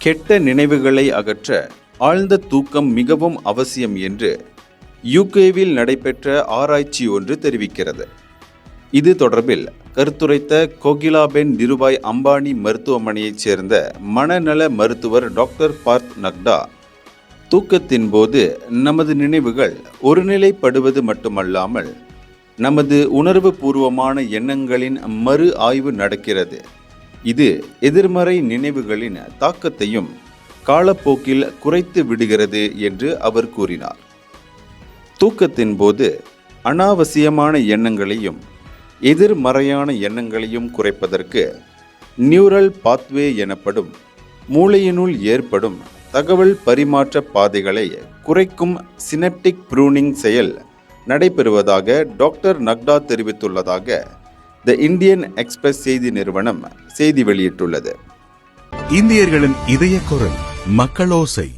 கெட்ட நினைவுகளை அகற்ற ஆழ்ந்த தூக்கம் மிகவும் அவசியம் என்று யூகேவில் நடைபெற்ற ஆராய்ச்சி ஒன்று தெரிவிக்கிறது. இது தொடர்பில் கருத்துரைத்த கோகிலாபென் திருபாய் அம்பானி மருத்துவமனையைச் சேர்ந்த மனநல மருத்துவர் டாக்டர் பார்த் நக்டா, தூக்கத்தின் போது நமது நினைவுகள் ஒருநிலைப்படுவது மட்டுமல்லாமல் நமது உணர்வு பூர்வமான எண்ணங்களின் மறு ஆய்வு நடக்கிறது. இது எதிர்மறை நினைவுகளின் தாக்கத்தையும் காலப்போக்கில் குறைத்து விடுகிறது என்று அவர் கூறினார். தூக்கத்தின் போது அனாவசியமான எண்ணங்களையும் எதிர்மறையான எண்ணங்களையும் குறைப்பதற்கு நியூரல் பாத்வே எனப்படும் மூளையினுள் ஏற்படும் தகவல் பரிமாற்ற பாதைகளை குறைக்கும் சினப்டிக் ப்ரூனிங் செயல் நடைபெறுவதாக டாக்டர் நக்டா தெரிவித்துள்ளதாக தி இந்தியன் எக்ஸ்பிரஸ் செய்தி நிறுவனம் செய்தி வெளியிட்டுள்ளது. இந்தியர்களின் இதய குரல் மக்களோசை.